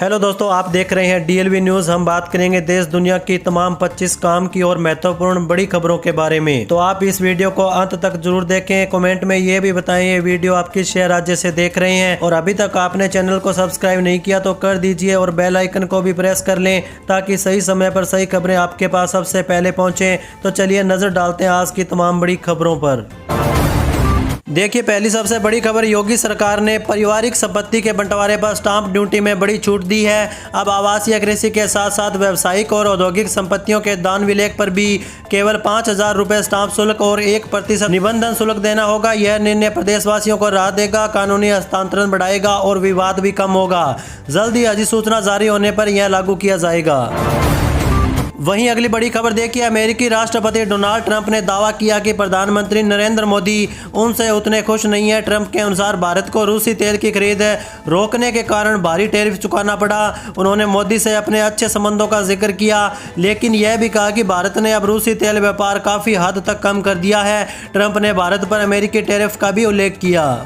Hello दोस्तों, आप देख रहे हैं डीएलवी न्यूज। हम बात करेंगे देश दुनिया की तमाम 25 काम की और महत्वपूर्ण बड़ी खबरों के बारे में। तो आप इस वीडियो को अंत तक जरूर देखें। कमेंट में ये भी बताएं ये वीडियो आप किस शहर राज्य से देख रहे हैं, और अभी तक आपने चैनल को सब्सक्राइब नहीं किया तो कर दीजिए और बेल आइकन को भी प्रेस कर लें ताकि सही समय पर सही खबरें आपके पास सबसे पहले पहुँचे। तो चलिए नजर डालते हैं आज की तमाम बड़ी खबरों पर। देखिए, पहली सबसे बड़ी खबर, योगी सरकार ने पारिवारिक संपत्ति के बंटवारे पर स्टाम्प ड्यूटी में बड़ी छूट दी है। अब आवासीय, कृषि के साथ साथ व्यावसायिक और औद्योगिक संपत्तियों के दान विलेख पर भी केवल 5,000 रुपये स्टाम्प शुल्क और 1% निबंधन शुल्क देना होगा। यह निर्णय प्रदेशवासियों को राहत देगा, कानूनी हस्तांतरण बढ़ाएगा और विवाद भी कम होगा। जल्द ही अधिसूचना जारी होने पर यह लागू किया जाएगा। वहीं अगली बड़ी खबर देखिए, अमेरिकी राष्ट्रपति डोनाल्ड ट्रंप ने दावा किया कि प्रधानमंत्री नरेंद्र मोदी उनसे उतने खुश नहीं है। ट्रंप के अनुसार भारत को रूसी तेल की खरीद रोकने के कारण भारी टैरिफ चुकाना पड़ा। उन्होंने मोदी से अपने अच्छे संबंधों का जिक्र किया, लेकिन यह भी कहा कि भारत ने अब रूसी तेल व्यापार काफी हद तक कम कर दिया है। ट्रंप ने भारत पर अमेरिकी टैरिफ का भी उल्लेख किया।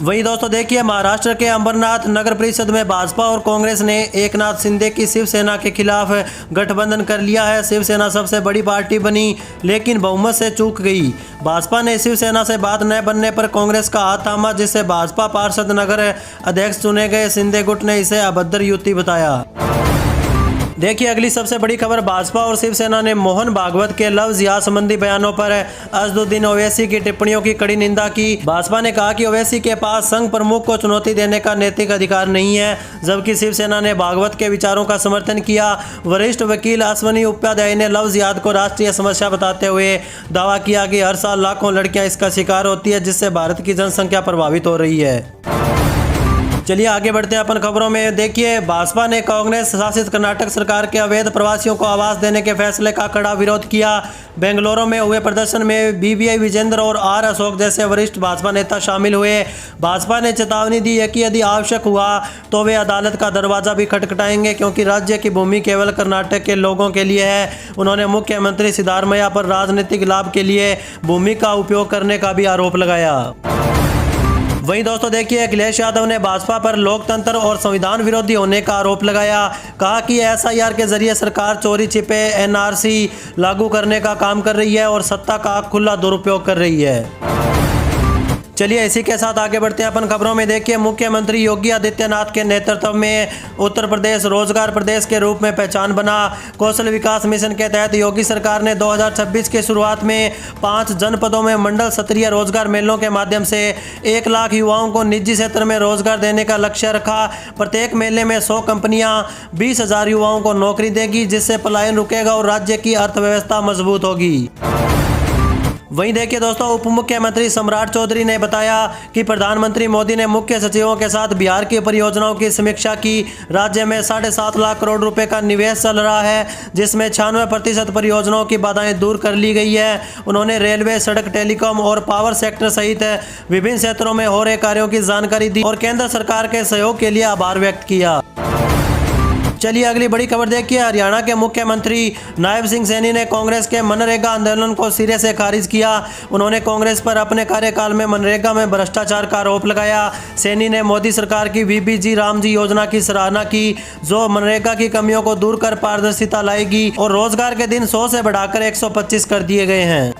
वहीं दोस्तों देखिए, महाराष्ट्र के अंबरनाथ नगर परिषद में भाजपा और कांग्रेस ने एकनाथ शिंदे की शिवसेना के खिलाफ गठबंधन कर लिया है। शिवसेना सबसे बड़ी पार्टी बनी, लेकिन बहुमत से चूक गई। भाजपा ने शिवसेना से बात न बनने पर कांग्रेस का हाथ थामा, जिससे भाजपा पार्षद नगर अध्यक्ष चुने गए। शिंदे गुट ने इसे अभद्र युति बताया। देखिए, अगली सबसे बड़ी खबर, भाजपा और शिवसेना ने मोहन भागवत के लव जिहाद संबंधी बयानों पर असदुद्दीन ओवैसी की टिप्पणियों की कड़ी निंदा की। भाजपा ने कहा कि ओवैसी के पास संघ प्रमुख को चुनौती देने का नैतिक अधिकार नहीं है, जबकि शिवसेना ने भागवत के विचारों का समर्थन किया। वरिष्ठ वकील अश्वनी उपाध्याय ने लव जिहाद को राष्ट्रीय समस्या बताते हुए दावा किया कि हर साल लाखों लड़कियां इसका शिकार होती है, जिससे भारत की जनसंख्या प्रभावित हो रही है। चलिए आगे बढ़ते हैं अपन खबरों में। देखिए, भाजपा ने कांग्रेस शासित कर्नाटक सरकार के अवैध प्रवासियों को आवास देने के फैसले का कड़ा विरोध किया। बेंगलुरु में हुए प्रदर्शन में बीवीआई विजेंद्र और आर अशोक जैसे वरिष्ठ भाजपा नेता शामिल हुए। भाजपा ने चेतावनी दी है कि यदि आवश्यक हुआ तो वे अदालत का दरवाजा भी खटखटाएंगे, क्योंकि राज्य की भूमि केवल कर्नाटक के लोगों के लिए है। उन्होंने मुख्यमंत्री सिद्धारमैया पर राजनीतिक लाभ के लिए भूमि का उपयोग करने का भी आरोप लगाया। वहीं दोस्तों देखिए, अखिलेश यादव ने भाजपा पर लोकतंत्र और संविधान विरोधी होने का आरोप लगाया। कहा कि एसआईआर के जरिए सरकार चोरी छिपे एनआरसी लागू करने का काम कर रही है और सत्ता का खुला दुरुपयोग कर रही है। चलिए इसी के साथ आगे बढ़ते हैं अपन खबरों में। देखिए, मुख्यमंत्री योगी आदित्यनाथ के नेतृत्व में उत्तर प्रदेश रोजगार प्रदेश के रूप में पहचान बना। कौशल विकास मिशन के तहत योगी सरकार ने 2026 की शुरुआत में 5 जनपदों में मंडल स्तरीय रोजगार मेलों के माध्यम से 1 लाख युवाओं को निजी क्षेत्र में रोजगार देने का लक्ष्य रखा। प्रत्येक मेले में 100 कंपनियां 20,000 युवाओं को नौकरी देगी, जिससे पलायन रुकेगा और राज्य की अर्थव्यवस्था मजबूत होगी। वहीं देखिए दोस्तों, उप मुख्यमंत्री सम्राट चौधरी ने बताया कि प्रधानमंत्री मोदी ने मुख्य सचिवों के साथ बिहार की परियोजनाओं की समीक्षा की। राज्य में 7.5 लाख करोड़ रुपए का निवेश चल रहा है, जिसमें 96% परियोजनाओं की बाधाएं दूर कर ली गई है। उन्होंने रेलवे, सड़क, टेलीकॉम और पावर सेक्टर सहित विभिन्न क्षेत्रों में हो रहे कार्यों की जानकारी दी और केंद्र सरकार के सहयोग के लिए आभार व्यक्त किया। चलिए अगली बड़ी खबर देखिए, हरियाणा के मुख्यमंत्री नायब सिंह सैनी ने कांग्रेस के मनरेगा आंदोलन को सिरे से खारिज किया। उन्होंने कांग्रेस पर अपने कार्यकाल में मनरेगा में भ्रष्टाचार का आरोप लगाया। सैनी ने मोदी सरकार की वीबीजी रामजी योजना की सराहना की, जो मनरेगा की कमियों को दूर कर पारदर्शिता लाएगी और रोजगार के दिन 100 से बढ़ाकर 125 कर दिए गए हैं।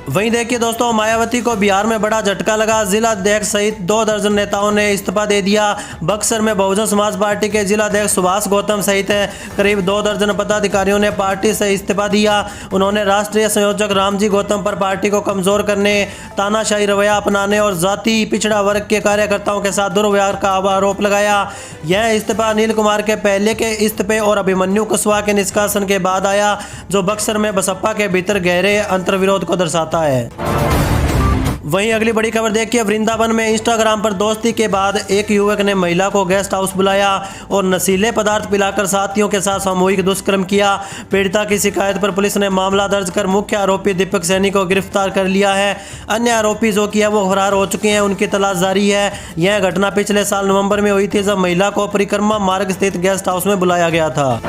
वहीं देखिए दोस्तों, मायावती को बिहार में बड़ा झटका लगा। जिला अध्यक्ष सहित 2 दर्जन नेताओं ने इस्तीफा दे दिया। बक्सर में बहुजन समाज पार्टी के जिला अध्यक्ष सुभाष गौतम सहित करीब 2 दर्जन पदाधिकारियों ने पार्टी से इस्तीफा दिया। उन्होंने राष्ट्रीय संयोजक रामजी गौतम पर पार्टी को कमजोर करने, तानाशाही रवैया अपनाने और जाति पिछड़ा वर्ग के कार्यकर्ताओं के साथ दुर्व्यवहार का आरोप लगाया। यह इस्तीफा अनिल कुमार के पहले के इस्तीफे और अभिमन्यु कुशवाहा के निष्कासन के बाद आया, जो बक्सर में बसपा के भीतर गहरे अंतर्विरोध को दर्शाता है। वहीं अगली बड़ी खबर देखिए, वृंदावन में इंस्टाग्राम पर दोस्ती के बाद एक युवक ने महिला को गेस्ट हाउस बुलाया और नशीले पदार्थ पिलाकर साथियों के साथ सामूहिक दुष्कर्म किया। पीड़िता की शिकायत पर पुलिस ने मामला दर्ज कर मुख्य आरोपी दीपक सैनी को गिरफ्तार कर लिया है। अन्य आरोपी जो कि है वो फरार हो चुके हैं, उनकी तलाश जारी है। यह घटना पिछले साल नवंबर में हुई थी, जब महिला को परिक्रमा मार्ग स्थित गेस्ट हाउस में बुलाया गया था।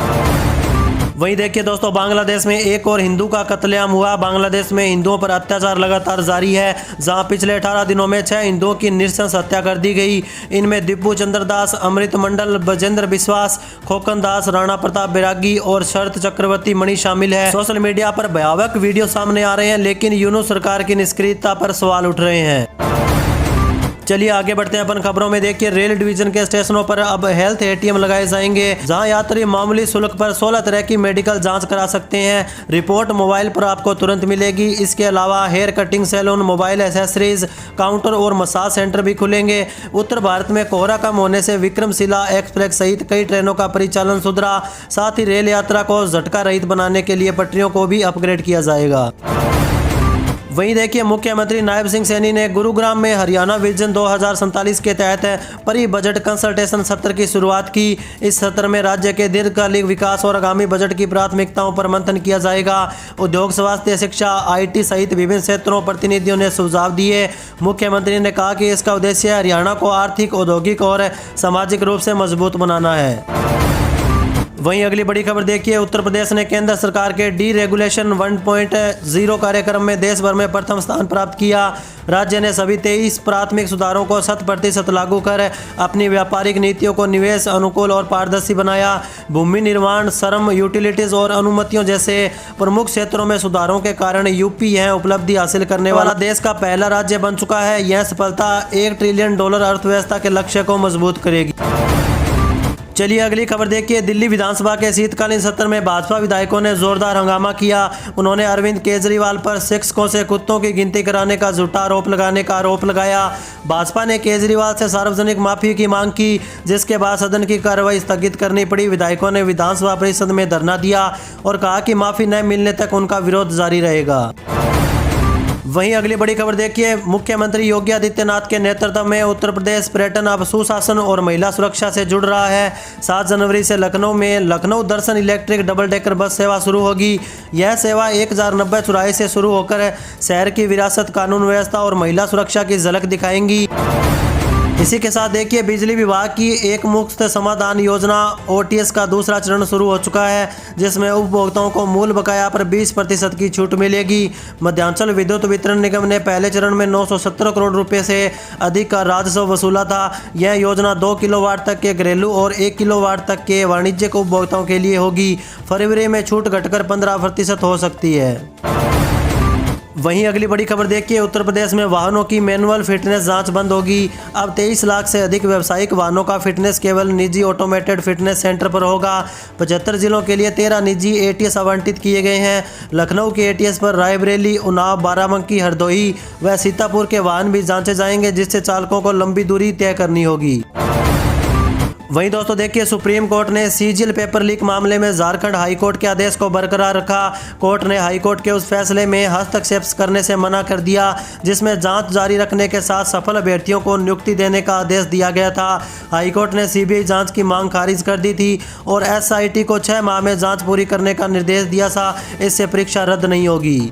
वहीं देखिए दोस्तों, बांग्लादेश में एक और हिंदू का कत्लेआम हुआ। बांग्लादेश में हिंदुओं पर अत्याचार लगातार जारी है, जहां पिछले 18 दिनों में 6 हिंदुओं की नृशंस हत्या कर दी गई। इनमें दिब्बू चंद्र दास, अमृत मंडल, बजेंद्र विश्वास, खोकन दास, राणा प्रताप बैरागी और शरत चक्रवर्ती मणि शामिल है। सोशल मीडिया पर भयावह वीडियो सामने आ रहे हैं, लेकिन यूनूस सरकार की निष्क्रियता पर सवाल उठ रहे हैं। चलिए आगे बढ़ते हैं अपन खबरों में। देखिए, रेल डिवीजन के स्टेशनों पर अब हेल्थ एटीएम लगाए जाएंगे, जहां यात्री मामूली शुल्क पर 16 तरह की मेडिकल जांच करा सकते हैं। रिपोर्ट मोबाइल पर आपको तुरंत मिलेगी। इसके अलावा hair cutting salon, mobile accessories counter और मसाज सेंटर भी खुलेंगे। उत्तर भारत में कोहरा कम होने से विक्रमशिला एक्सप्रेस सहित कई ट्रेनों का परिचालन सुधरा। साथ ही रेल यात्रा को झटका रहित बनाने के लिए पटरियों को भी अपग्रेड किया जाएगा। वहीं देखिए, मुख्यमंत्री नायब सिंह सैनी ने गुरुग्राम में हरियाणा विजन 2047 के तहत परी बजट कंसल्टेशन सत्र की शुरुआत की। इस सत्र में राज्य के दीर्घकालिक विकास और आगामी बजट की प्राथमिकताओं पर मंथन किया जाएगा। उद्योग, स्वास्थ्य, शिक्षा, IT सहित विभिन्न क्षेत्रों प्रतिनिधियों ने सुझाव दिए। मुख्यमंत्री ने कहा कि इसका उद्देश्य हरियाणा को आर्थिक, औद्योगिक और सामाजिक रूप से मजबूत बनाना है। वहीं अगली बड़ी खबर देखिए, उत्तर प्रदेश ने केंद्र सरकार के डीरेगुलेशन 1.0 कार्यक्रम में देश भर में प्रथम स्थान प्राप्त किया। राज्य ने सभी 23 प्राथमिक सुधारों को 100% लागू कर अपनी व्यापारिक नीतियों को निवेश अनुकूल और पारदर्शी बनाया। भूमि निर्माण, श्रम, यूटिलिटीज और अनुमतियों जैसे प्रमुख क्षेत्रों में सुधारों के कारण यूपी यह उपलब्धि हासिल करने वाला देश का पहला राज्य बन चुका है। यह सफलता $1 ट्रिलियन अर्थव्यवस्था के लक्ष्य को मजबूत करेगी। चलिए अगली खबर देखिए, दिल्ली विधानसभा के शीतकालीन सत्र में भाजपा विधायकों ने जोरदार हंगामा किया। उन्होंने अरविंद केजरीवाल पर शिक्षकों से कुत्तों की गिनती कराने का झूठा आरोप लगाने का आरोप लगाया। भाजपा ने केजरीवाल से सार्वजनिक माफी की मांग की, जिसके बाद सदन की कार्रवाई स्थगित करनी पड़ी। विधायकों ने विधानसभा परिषद में धरना दिया और कहा कि माफी न मिलने तक उनका विरोध जारी रहेगा। वहीं अगली बड़ी खबर देखिए, मुख्यमंत्री योगी आदित्यनाथ के नेतृत्व में उत्तर प्रदेश पर्यटन अब सुशासन और महिला सुरक्षा से जुड़ रहा है। 7 जनवरी से लखनऊ में लखनऊ दर्शन इलेक्ट्रिक डबल डेकर बस सेवा शुरू होगी। यह सेवा 1090 चौराहे से शुरू होकर शहर की विरासत, कानून व्यवस्था और महिला सुरक्षा की झलक दिखाएंगी। इसी के साथ देखिए, बिजली विभाग की एक मुफ्त समाधान योजना OTS का दूसरा चरण शुरू हो चुका है, जिसमें उपभोक्ताओं को मूल बकाया पर 20% की छूट मिलेगी। मध्यांचल विद्युत वितरण निगम ने पहले चरण में 917 करोड़ रुपए से अधिक का राजस्व वसूला था। यह योजना 2 किलोवाट तक के घरेलू और 1 किलोवाट तक के वाणिज्यिक उपभोक्ताओं के लिए होगी। फरवरी में छूट घटकर 15% हो सकती है। वहीं अगली बड़ी खबर देखिए, उत्तर प्रदेश में वाहनों की मैनुअल फिटनेस जांच बंद होगी। अब 23 लाख से अधिक व्यावसायिक वाहनों का फिटनेस केवल निजी ऑटोमेटेड फिटनेस सेंटर पर होगा। 75 जिलों के लिए 13 निजी ATS आवंटित किए गए हैं। लखनऊ के ATS पर रायबरेली, उन्नाव, बाराबंकी, हरदोई व सीतापुर के वाहन भी जांचे जाएंगे, जिससे चालकों को लंबी दूरी तय करनी होगी। वहीं दोस्तों देखिए, सुप्रीम कोर्ट ने CGL पेपर लीक मामले में झारखंड हाईकोर्ट के आदेश को बरकरार रखा। कोर्ट ने हाईकोर्ट के उस फैसले में हस्तक्षेप करने से मना कर दिया, जिसमें जांच जारी रखने के साथ सफल अभ्यर्थियों को नियुक्ति देने का आदेश दिया गया था। हाईकोर्ट ने CBI जांच की मांग खारिज कर दी थी और SIT को 6 माह में जांच पूरी करने का निर्देश दिया था। इससे परीक्षा रद्द नहीं होगी।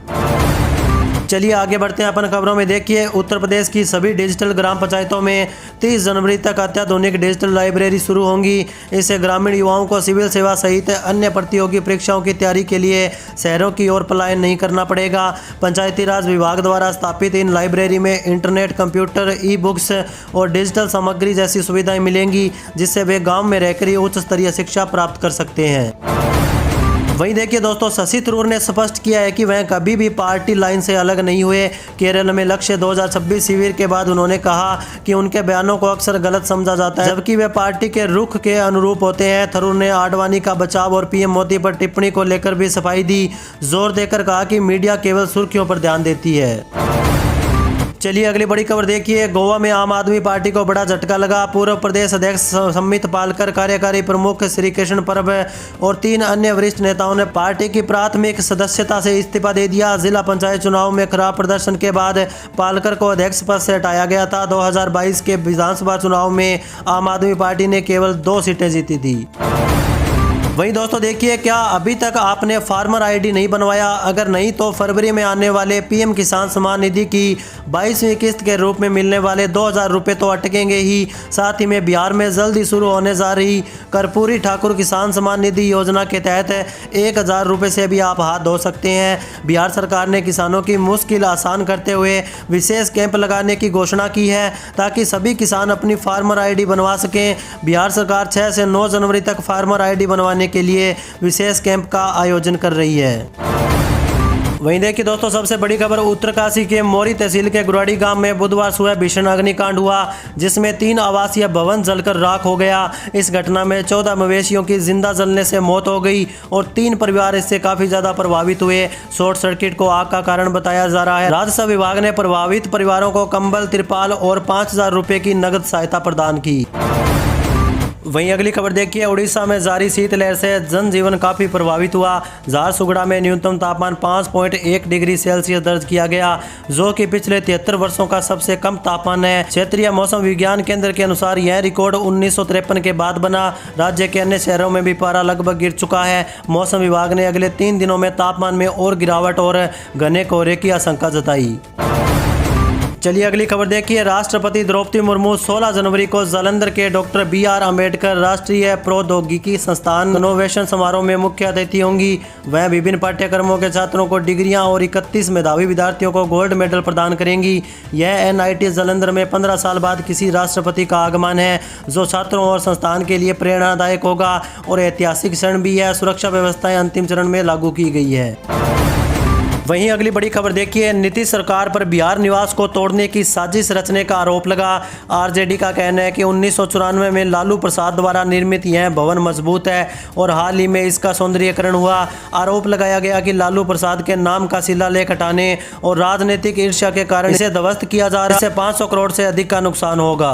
चलिए आगे बढ़ते हैं अपन खबरों में। देखिए, उत्तर प्रदेश की सभी डिजिटल ग्राम पंचायतों में 30 जनवरी तक अत्याधुनिक डिजिटल लाइब्रेरी शुरू होंगी। इससे ग्रामीण युवाओं को सिविल सेवा सहित अन्य प्रतियोगी परीक्षाओं की तैयारी के लिए शहरों की ओर पलायन नहीं करना पड़ेगा। पंचायती राज विभाग द्वारा स्थापित इन लाइब्रेरी में इंटरनेट, कंप्यूटर, ई-बुक्स और डिजिटल सामग्री जैसी सुविधाएं मिलेंगी, जिससे वे गाँव में रहकर ही उच्च स्तरीय शिक्षा प्राप्त कर सकते हैं। वहीं देखिए दोस्तों, शशि थरूर ने स्पष्ट किया है कि वह कभी भी पार्टी लाइन से अलग नहीं हुए। केरल में लक्ष्य 2026 शिविर के बाद उन्होंने कहा कि उनके बयानों को अक्सर गलत समझा जाता है, जबकि वे पार्टी के रुख के अनुरूप होते हैं। थरूर ने आडवाणी का बचाव और PM मोदी पर टिप्पणी को लेकर भी सफाई दी, जोर देकर कहा कि मीडिया केवल सुर्खियों पर ध्यान देती है। चलिए अगली बड़ी खबर देखिए, गोवा में आम आदमी पार्टी को बड़ा झटका लगा। पूर्व प्रदेश अध्यक्ष सम्मित पालकर, कार्यकारी प्रमुख श्री कृष्ण परब और 3 अन्य वरिष्ठ नेताओं ने पार्टी की प्राथमिक सदस्यता से इस्तीफा दे दिया। जिला पंचायत चुनाव में खराब प्रदर्शन के बाद पालकर को अध्यक्ष पद से हटाया गया था। 2022 के विधानसभा चुनाव में आम आदमी पार्टी ने केवल 2 सीटें जीती थी। वहीं दोस्तों देखिए, क्या अभी तक आपने फार्मर आईडी नहीं बनवाया? अगर नहीं तो फरवरी में आने वाले पीएम किसान सम्मान निधि की 22वीं किस्त के रूप में मिलने वाले 2000 रुपये तो अटकेंगे ही, साथ ही में बिहार में जल्द ही शुरू होने जा रही कर्पूरी ठाकुर किसान सम्मान निधि योजना के तहत 1000 रुपये से भी आप हाथ धो सकते हैं। बिहार सरकार ने किसानों की मुश्किल आसान करते हुए विशेष कैंप लगाने की घोषणा की है ताकि सभी किसान अपनी फार्मर आईडी बनवा सकें। बिहार सरकार 6 से 9 जनवरी तक फार्मर आईडी बनवाने के लिए विशेष कैंप का आयोजन कर रही है। वहीं देखिए दोस्तों, सबसे बड़ी खबर उत्तरकाशी के मोरी तहसील के गुराड़ी गांव में बुधवार सुबह भीषण अग्निकांड हुआ, जिसमें 3 आवासीय भवन जलकर राख हो गया। इस घटना में 14 मवेशियों की जिंदा जलने से मौत हो गई और 3 परिवार इससे काफी ज्यादा प्रभावित हुए। शॉर्ट सर्किट को आग का कारण बताया जा रहा है। राजस्व विभाग ने प्रभावित परिवारों को कंबल, तिरपाल और 5000 रुपये की नगद सहायता प्रदान की। वहीं अगली खबर देखिए, उड़ीसा में जारी शीतलहर से जनजीवन काफी प्रभावित हुआ। झारसुगुड़ा में न्यूनतम तापमान 5.1 डिग्री सेल्सियस दर्ज किया गया, जो कि पिछले 73 वर्षों का सबसे कम तापमान है। क्षेत्रीय मौसम विज्ञान केंद्र के अनुसार यह रिकॉर्ड 1953 के बाद बना। राज्य के अन्य शहरों में भी पारा लगभग गिर चुका है। मौसम विभाग ने अगले 3 दिनों में तापमान में और गिरावट और घने कोहरे की आशंका जताई। चलिए अगली खबर देखिए, राष्ट्रपति द्रौपदी मुर्मू 16 जनवरी को जालंधर के डॉक्टर BR अम्बेडकर राष्ट्रीय प्रौद्योगिकी संस्थान इनोवेशन समारोह में मुख्य अतिथि होंगी। वह विभिन्न पाठ्यक्रमों के छात्रों को डिग्रियां और 31 मेधावी विद्यार्थियों को गोल्ड मेडल प्रदान करेंगी। यह NIT जालंधर में 15 साल बाद किसी राष्ट्रपति का आगमन है, जो छात्रों और संस्थान के लिए प्रेरणादायक होगा और ऐतिहासिक क्षण भी है। सुरक्षा व्यवस्थाएं अंतिम चरण में लागू की गई है। वहीं अगली बड़ी खबर देखिए, नीतीश सरकार पर बिहार निवास को तोड़ने की साजिश रचने का आरोप लगा। RJD का कहना है कि 1994 में लालू प्रसाद द्वारा निर्मित यह भवन मजबूत है और हाल ही में इसका सौंदर्यीकरण हुआ। आरोप लगाया गया कि लालू प्रसाद के नाम का शिलालेख हटाने और राजनीतिक ईर्ष्या के कारण इसे ध्वस्त किया जा रहा है। इससे 500 करोड़ से अधिक का नुकसान होगा।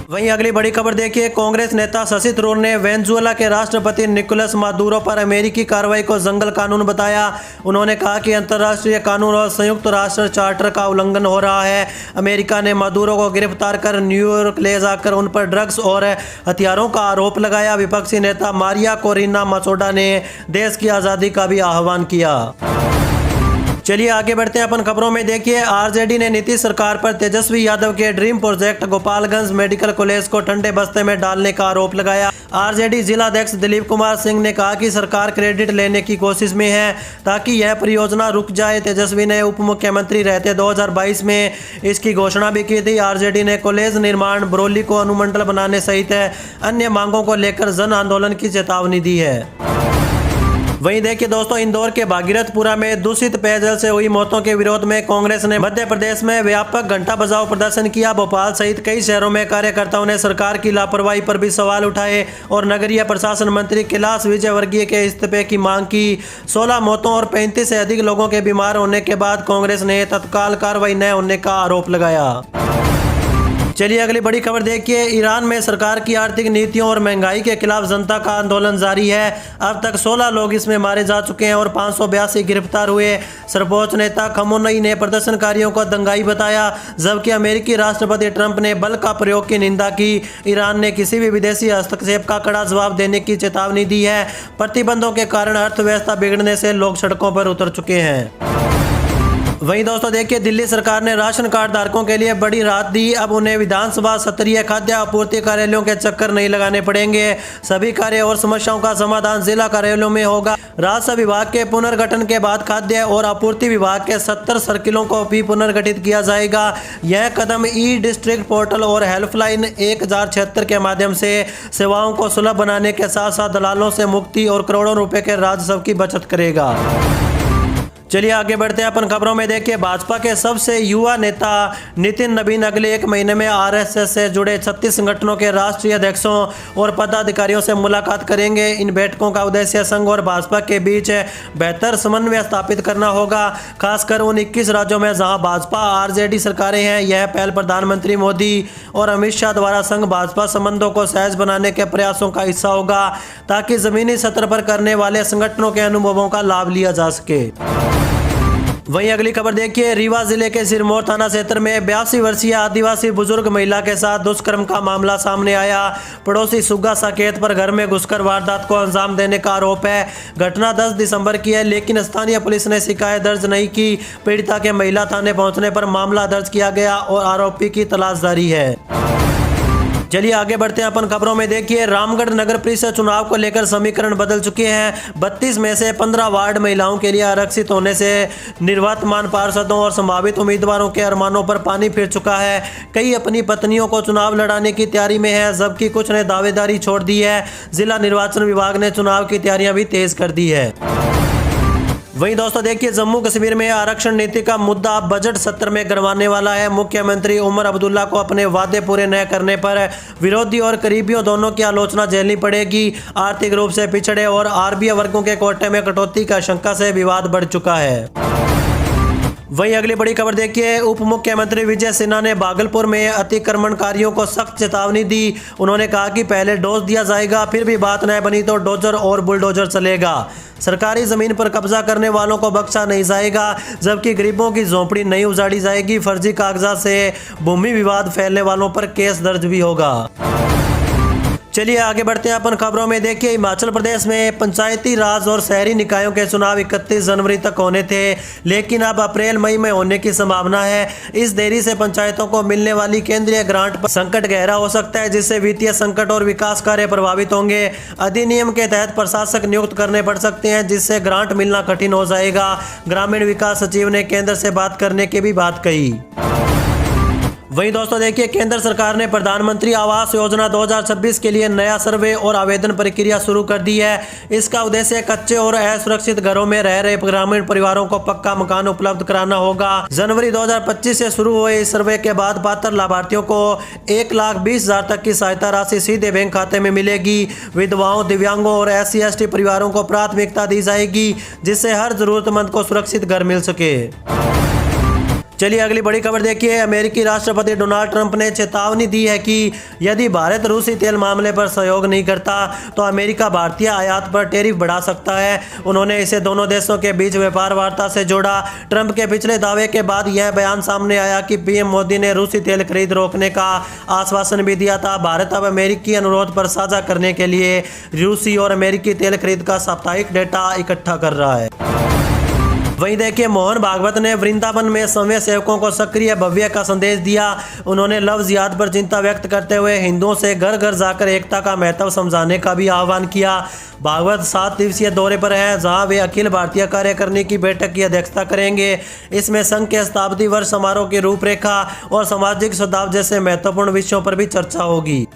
वहीं अगली बड़ी खबर देखिए, कांग्रेस नेता शशि थरूर ने वेनेजुएला के राष्ट्रपति निकोलस मादुरो पर अमेरिकी कार्रवाई को जंगल कानून बताया। उन्होंने कहा कि अंतर्राष्ट्रीय कानून और संयुक्त राष्ट्र चार्टर का उल्लंघन हो रहा है। अमेरिका ने मादुरो को गिरफ्तार कर न्यूयॉर्क ले जाकर उन पर ड्रग्स और हथियारों का आरोप लगाया। विपक्षी नेता मारिया कोरिना माचोडा ने देश की आज़ादी का भी आह्वान किया। चलिए आगे बढ़ते हैं अपन खबरों में। देखिए, RJD ने नीतीश सरकार पर तेजस्वी यादव के dream project Gopalganj medical college को ठंडे बस्ते में डालने का आरोप लगाया। RJD जिलाध्यक्ष दिलीप कुमार सिंह ने कहा कि सरकार क्रेडिट लेने की कोशिश में है ताकि यह परियोजना रुक जाए। तेजस्वी ने उप मुख्यमंत्री रहते 2022 में इसकी घोषणा भी की थी। RJD ने कॉलेज निर्माण, बरौली को अनुमंडल बनाने सहित अन्य मांगों को लेकर जन आंदोलन की चेतावनी दी है। वहीं देखिए दोस्तों, इंदौर के भागीरथपुरा में दूषित पेयजल से हुई मौतों के विरोध में कांग्रेस ने मध्य प्रदेश में व्यापक घंटा बजाओ प्रदर्शन किया। भोपाल सहित कई शहरों में कार्यकर्ताओं ने सरकार की लापरवाही पर भी सवाल उठाए और नगरीय प्रशासन मंत्री कैलाश विजयवर्गीय के इस्तीफे की मांग की। 16 मौतों और 35 से अधिक लोगों के बीमार होने के बाद कांग्रेस ने तत्काल कार्रवाई न होने का आरोप लगाया। चलिए अगली बड़ी खबर देखिए, ईरान में सरकार की आर्थिक नीतियों और महंगाई के खिलाफ जनता का आंदोलन जारी है। अब तक 16 लोग इसमें मारे जा चुके हैं और 582 गिरफ्तार हुए। सर्वोच्च नेता खमेनी ने प्रदर्शनकारियों को दंगाई बताया, जबकि अमेरिकी राष्ट्रपति ट्रंप ने बल का प्रयोग की निंदा की। ईरान ने किसी भी विदेशी हस्तक्षेप का कड़ा जवाब देने की चेतावनी दी है। प्रतिबंधों के कारण अर्थव्यवस्था बिगड़ने से लोग सड़कों पर उतर चुके हैं। वहीं दोस्तों देखिए, दिल्ली सरकार ने राशन कार्ड धारकों के लिए बड़ी राहत दी। अब उन्हें विधानसभा स्तरीय खाद्य आपूर्ति कार्यालयों के चक्कर नहीं लगाने पड़ेंगे। सभी कार्य और समस्याओं का समाधान जिला कार्यालयों में होगा। राजस्व विभाग के पुनर्गठन के बाद खाद्य और आपूर्ति विभाग के 70 सर्किलों को भी पुनर्गठित किया जाएगा। यह कदम ई-डिस्ट्रिक्ट पोर्टल और हेल्पलाइन 1076 के माध्यम से सेवाओं को सुलभ बनाने के साथ साथ दलालों से मुक्ति और करोड़ों रुपए के राजस्व की बचत करेगा। चलिए आगे बढ़ते हैं अपन खबरों में। देखिए, भाजपा के सबसे युवा नेता नितिन नवीन अगले 1 महीने में RSS से जुड़े 36 संगठनों के राष्ट्रीय अध्यक्षों और पदाधिकारियों से मुलाकात करेंगे। इन बैठकों का उद्देश्य संघ और भाजपा के बीच बेहतर समन्वय स्थापित करना होगा, खासकर उन 21 राज्यों में जहां भाजपा RJD सरकारें हैं। यह पहल प्रधानमंत्री मोदी और अमित शाह द्वारा संघ भाजपा संबंधों को सहज बनाने के प्रयासों का हिस्सा होगा, ताकि जमीनी स्तर पर करने वाले संगठनों के अनुभवों का लाभ लिया जा सके। वहीं अगली खबर देखिए, रीवा जिले के सिरमौर थाना क्षेत्र में 82 वर्षीय आदिवासी बुजुर्ग महिला के साथ दुष्कर्म का मामला सामने आया। पड़ोसी सुग्गा साकेत पर घर में घुसकर वारदात को अंजाम देने का आरोप है। घटना 10 दिसंबर की है, लेकिन स्थानीय पुलिस ने शिकायत दर्ज नहीं की। पीड़िता के महिला थाने पहुंचने पर मामला दर्ज किया गया और आरोपी की तलाश जारी है। चलिए आगे बढ़ते हैं अपन खबरों में। देखिए, रामगढ़ नगर परिषद चुनाव को लेकर समीकरण बदल चुके हैं। 32 में से 15 वार्ड महिलाओं के लिए आरक्षित होने से निर्वर्तमान पार्षदों और संभावित उम्मीदवारों के अरमानों पर पानी फिर चुका है। कई अपनी पत्नियों को चुनाव लड़ाने की तैयारी में है, जबकि कुछ ने दावेदारी छोड़ दी है। जिला निर्वाचन विभाग ने चुनाव की तैयारियां भी तेज कर दी है। वहीं दोस्तों देखिए, जम्मू कश्मीर में आरक्षण नीति का मुद्दा बजट सत्र में गरमाने वाला है। मुख्यमंत्री उमर अब्दुल्ला को अपने वादे पूरे न करने पर विरोधी और करीबियों दोनों की आलोचना झेलनी पड़ेगी। आर्थिक रूप से पिछड़े और आरबीआई वर्गों के कोटे में कटौती की आशंका से विवाद बढ़ चुका है। वहीं अगली बड़ी खबर देखिए, उप मुख्यमंत्री विजय सिन्हा ने भागलपुर में अतिक्रमणकारियों को सख्त चेतावनी दी। उन्होंने कहा कि पहले डोज दिया जाएगा, फिर भी बात न बनी तो डोजर और बुलडोजर चलेगा। सरकारी जमीन पर कब्जा करने वालों को बख्शा नहीं जाएगा, जबकि गरीबों की झोंपड़ी नहीं उजाड़ी जाएगी। फर्जी कागजात से भूमि विवाद फैलने वालों पर केस दर्ज भी होगा। चलिए आगे बढ़ते हैं अपन खबरों में। देखिए, हिमाचल प्रदेश में पंचायती राज और शहरी निकायों के चुनाव 31 जनवरी तक होने थे, लेकिन अब अप्रैल मई में होने की संभावना है। इस देरी से पंचायतों को मिलने वाली केंद्रीय ग्रांट पर संकट गहरा हो सकता है, जिससे वित्तीय संकट और विकास कार्य प्रभावित होंगे। अधिनियम के तहत प्रशासक नियुक्त करने पड़ सकते हैं, जिससे ग्रांट मिलना कठिन हो जाएगा। ग्रामीण विकास सचिव ने केंद्र से बात करने की भी बात कही। वहीं दोस्तों देखिए, केंद्र सरकार ने प्रधानमंत्री आवास योजना 2026 के लिए नया सर्वे और आवेदन प्रक्रिया शुरू कर दी है। इसका उद्देश्य कच्चे और असुरक्षित घरों में रह रहे ग्रामीण परिवारों को पक्का मकान उपलब्ध कराना होगा। जनवरी 2025 से शुरू हुए इस सर्वे के बाद पात्र लाभार्थियों को 1,20,000 तक की सहायता राशि सीधे बैंक खाते में मिलेगी। विधवाओं, दिव्यांगों और SC/ST परिवारों को प्राथमिकता दी जाएगी, जिससे हर जरूरतमंद को सुरक्षित घर मिल सके। चलिए अगली बड़ी खबर देखिए, अमेरिकी राष्ट्रपति डोनाल्ड ट्रंप ने चेतावनी दी है कि यदि भारत रूसी तेल मामले पर सहयोग नहीं करता तो अमेरिका भारतीय आयात पर टैरिफ बढ़ा सकता है। उन्होंने इसे दोनों देशों के बीच व्यापार वार्ता से जोड़ा। ट्रंप के पिछले दावे के बाद यह बयान सामने आया कि पीएम मोदी ने रूसी तेल खरीद रोकने का आश्वासन भी दिया था। भारत अब अमेरिकी अनुरोध पर साझा करने के लिए रूसी और अमेरिकी तेल खरीद का साप्ताहिक डेटा इकट्ठा कर रहा है। वहीं देखिए, मोहन भागवत ने वृंदावन में समय सेवकों को सक्रिय भव्य का संदेश दिया। उन्होंने लव जिहाद पर चिंता व्यक्त करते हुए हिंदुओं से घर घर जाकर एकता का महत्व समझाने का भी आह्वान किया। भागवत 7 दिवसीय दौरे पर हैं, जहां वे अखिल भारतीय कार्यकारिणी की बैठक की अध्यक्षता करेंगे। इसमें संघ के शताब्दी वर्ष समारोह की रूपरेखा और सामाजिक सद्भाव जैसे महत्वपूर्ण विषयों पर भी चर्चा होगी।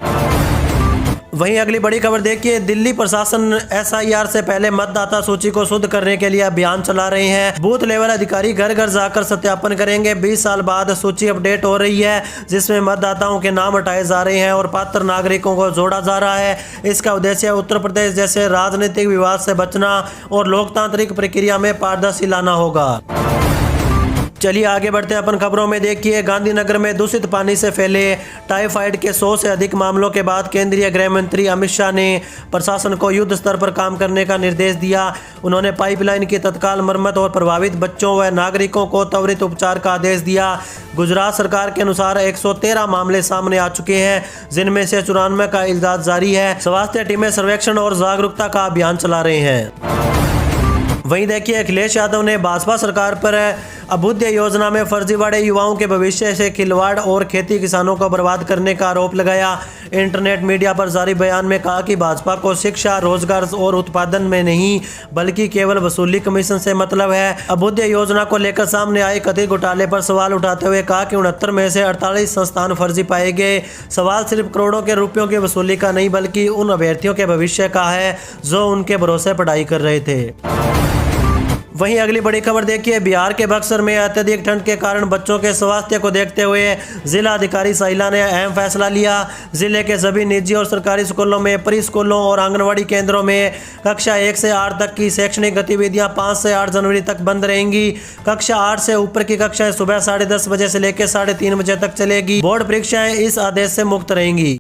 वहीं अगली बड़ी खबर देखिए, दिल्ली प्रशासन SIR से पहले मतदाता सूची को शुद्ध करने के लिए अभियान चला रहे हैं। बूथ लेवल अधिकारी घर घर जाकर सत्यापन करेंगे। 20 साल बाद सूची अपडेट हो रही है, जिसमें मतदाताओं के नाम हटाए जा रहे हैं और पात्र नागरिकों को जोड़ा जा रहा है। इसका उद्देश्य उत्तर प्रदेश जैसे राजनीतिक विवाद से बचना और लोकतांत्रिक प्रक्रिया में पारदर्शी लाना होगा। चलिए आगे बढ़ते हैं अपन खबरों में। देखिए, गांधीनगर में दूषित पानी से फैले टाइफाइड के 100 से अधिक मामलों के बाद केंद्रीय गृह मंत्री अमित शाह ने प्रशासन को युद्ध स्तर पर काम करने का निर्देश दिया। उन्होंने पाइपलाइन की तत्काल मरम्मत और प्रभावित बच्चों व नागरिकों को त्वरित उपचार का आदेश दिया। गुजरात सरकार के अनुसार 113 मामले सामने आ चुके हैं, जिनमें से 94 का इलाज जारी है। स्वास्थ्य टीमें सर्वेक्षण और जागरूकता का अभियान चला रहे हैं। वहीं देखिए, अखिलेश यादव ने भाजपा सरकार पर अभ्युदय योजना में फर्जीवाड़े, युवाओं के भविष्य से खिलवाड़ और खेती किसानों को बर्बाद करने का आरोप लगाया। इंटरनेट मीडिया पर जारी बयान में कहा कि भाजपा को शिक्षा, रोजगार और उत्पादन में नहीं बल्कि केवल वसूली कमीशन से मतलब है। अभ्युदय योजना को लेकर सामने आए कथित घोटाले पर सवाल उठाते हुए कहा कि 69 में से 48 संस्थान फर्जी पाए गए। सवाल सिर्फ करोड़ों के रुपयों की वसूली का नहीं बल्कि उन अभ्यर्थियों के भविष्य का है जो उनके भरोसे पढ़ाई कर रहे थे। वहीं अगली बड़ी खबर देखिए, बिहार के बक्सर में अत्यधिक ठंड के कारण बच्चों के स्वास्थ्य को देखते हुए जिला अधिकारी साइला ने अहम फैसला लिया। जिले के सभी निजी और सरकारी स्कूलों में, प्री स्कूलों और आंगनवाड़ी केंद्रों में कक्षा 1 से 8 तक की शैक्षणिक गतिविधियां 5 से 8 जनवरी तक बंद रहेंगी। कक्षा 8 से ऊपर की कक्षाएं सुबह 10:30 बजे से लेकर 3:30 बजे तक चलेगी। बोर्ड परीक्षाएं इस आदेश से मुक्त रहेंगी।